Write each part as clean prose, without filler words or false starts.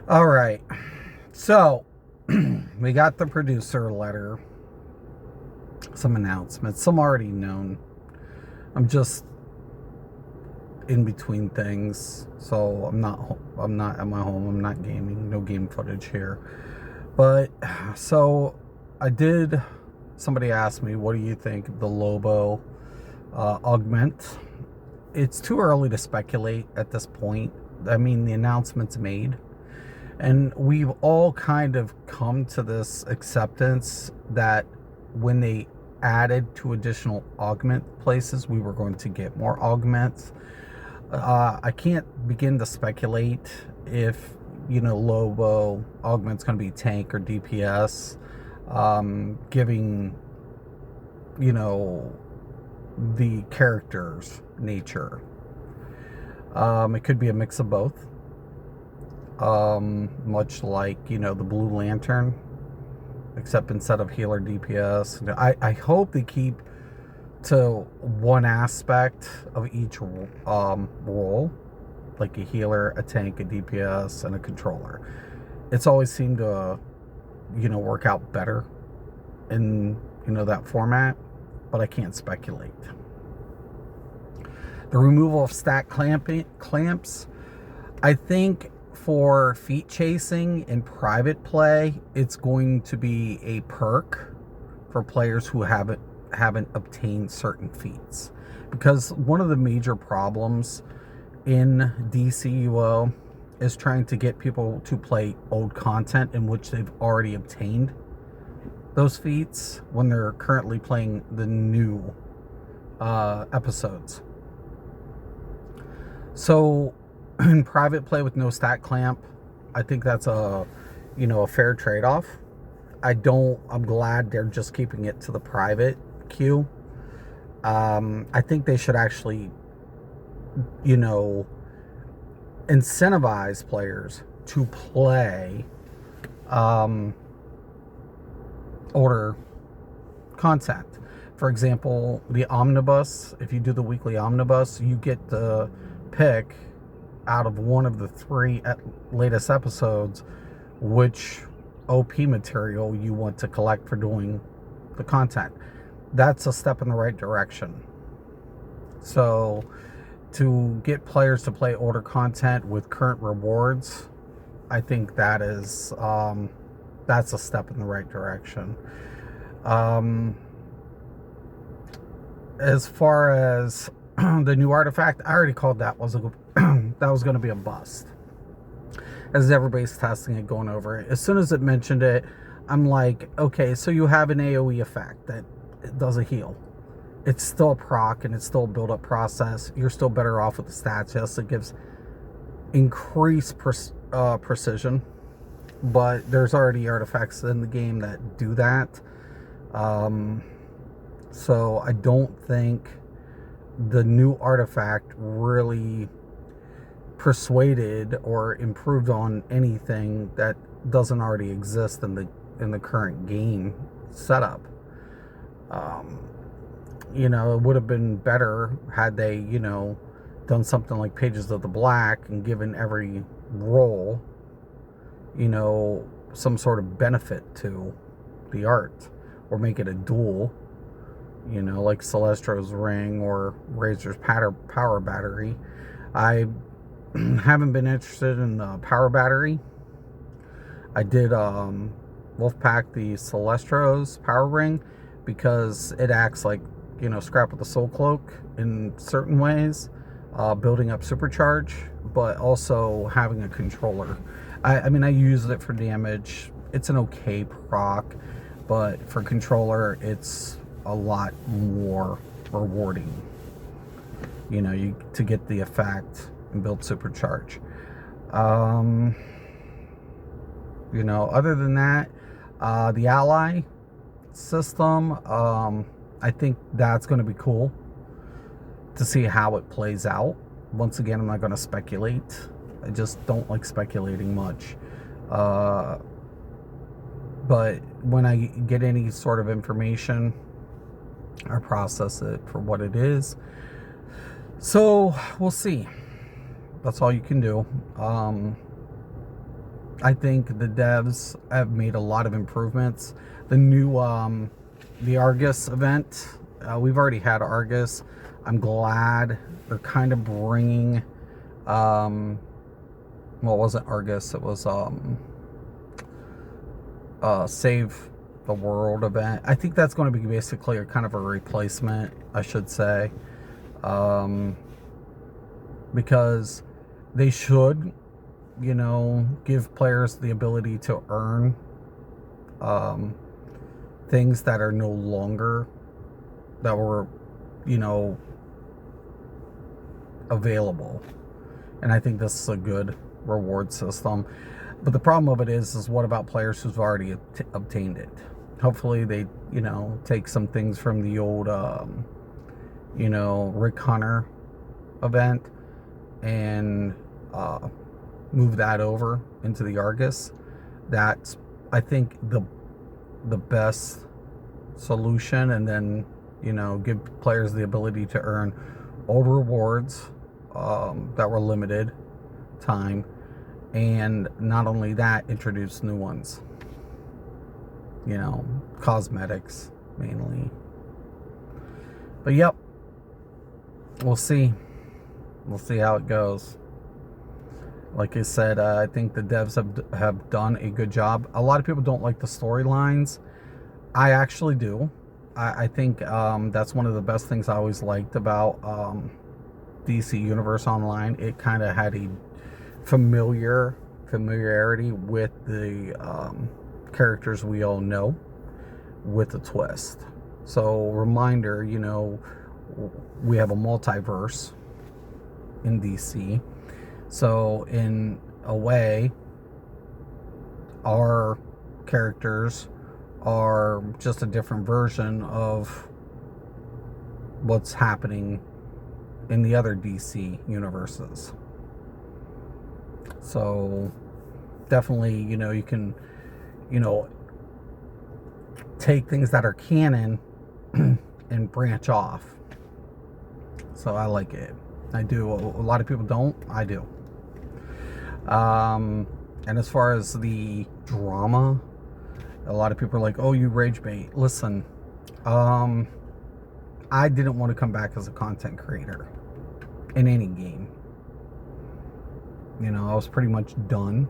All right. So, we got the producer letter, some announcements, some already known. I'm just in between things, so I'm not at my home. I'm not gaming. No game footage here. But so I did. Somebody asked me, "What do you think of the Lobo augment?" It's too early to speculate at this point. I mean, the announcement's made. And we've all kind of come to this acceptance that when they added two additional augment places, we were going to get more augments. I can't begin to speculate if, Lobo augment's going to be tank or DPS, giving, you know, the character's nature. It could be a mix of both, much like the Blue Lantern, except instead of healer DPS. I hope they keep to one aspect of each role, like a healer, a tank, a DPS, and a controller. It's always seemed to work out better in that format, but I can't speculate. The removal of stack clamps, I think for feat chasing in private play, it's going to be a perk for players who haven't obtained certain feats. Because one of the major problems in DCUO is trying to get people to play old content in which they've already obtained those feats when they're currently playing the new episodes. So in private play with no stat clamp, I think that's a fair trade-off. I'm glad they're just keeping it to the private queue. I think they should actually, incentivize players to play older content. For example, the omnibus, if you do the weekly omnibus, you get the pick out of one of the three latest episodes which OP material you want to collect for doing the content. That's a step in the right direction. So to get players to play older content with current rewards, I think that's a step in the right direction. As far as the new artifact, I already called that that was going to be a bust. As everybody's testing it, going over it, as soon as it mentioned it, I'm like, okay, so you have an AoE effect that does a heal. It's still a proc and it's still a build-up process. You're still better off with the stats. Yes, it gives increased precision, but there's already artifacts in the game that do that. So I don't think the new artifact really persuaded or improved on anything that doesn't already exist in the current game setup. It would have been better had they, done something like Pages of the Black and given every role, some sort of benefit to the art, or make it a duel, like Celestro's Ring or Razor's Power Battery. I haven't been interested in the Power Battery. I did Wolfpack the Celestro's Power Ring because it acts like, Scrap of the Soul Cloak in certain ways, building up supercharge, but also having a controller. I mean, I used it for damage. It's an okay proc, but for controller, it's a lot more rewarding, to get the effect and build supercharge. Other than that, the ally system, I think that's going to be cool to see how it plays out. Once again, I'm not going to speculate. I just don't like speculating much. But when I get any sort of information, I process it for what it is. So we'll see. That's all you can do. I think the devs have made a lot of improvements. The new, the Argus event, we've already had Argus. I'm glad they're kind of bringing, well, it wasn't Argus, it was, Save the World event. I think that's going to be basically a kind of a replacement, I should say, because they should, give players the ability to earn things that are no longer, that were, available. And I think this is a good reward system. But the problem of it is what about players who've already obtained it? Hopefully they, take some things from the old, Rick Hunter event and move that over into the Argus. That's, I think, the best solution. And then, give players the ability to earn old rewards that were limited time. And not only that, introduce new ones. Cosmetics mainly. But yep, we'll see. We'll see how it goes. Like I said, I think the devs have done a good job. A lot of people don't like the storylines. I actually do. I think that's one of the best things I always liked about DC Universe Online. It kind of had a familiarity with the characters we all know, with a twist. So reminder, we have a multiverse in DC. So in a way, our characters are just a different version of what's happening in the other DC universes. So definitely, you can, take things that are canon and branch off. So I like it. I do. A lot of people don't. I do. And as far as the drama, a lot of people are like, oh, you rage bait. Listen, I didn't want to come back as a content creator in any game. I was pretty much done.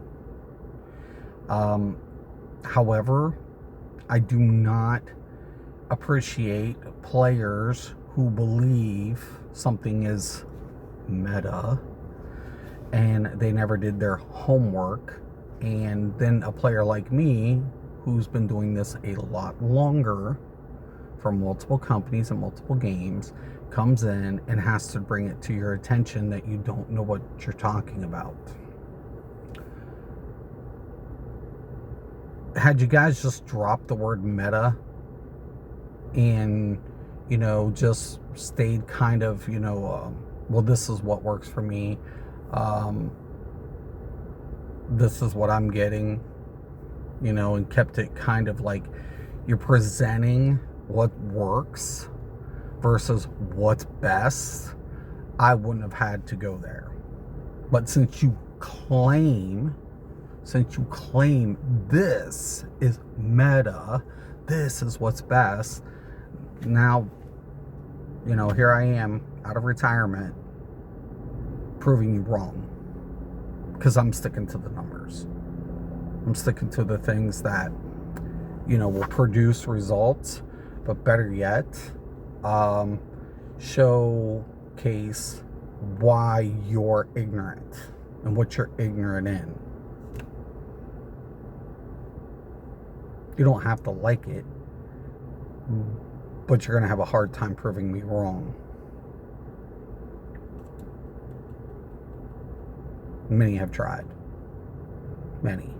However, I do not appreciate players who believe something is meta and they never did their homework, and then a player like me who's been doing this a lot longer for multiple companies and multiple games comes in and has to bring it to your attention that you don't know what you're talking about. Had you guys just dropped the word meta and, just stayed kind of, well, this is what works for me. This is what I'm getting, and kept it kind of like you're presenting what works versus what's best, I wouldn't have had to go there. But since you claim this is meta, this is what's best, now, here I am out of retirement proving you wrong, because I'm sticking to the numbers. I'm sticking to the things that, will produce results, but better yet, showcase why you're ignorant and what you're ignorant in. You don't have to like it, but you're going to have a hard time proving me wrong. Many have tried. Many.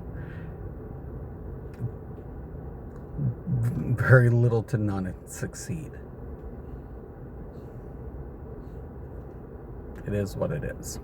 Very little to none succeed. It is what it is.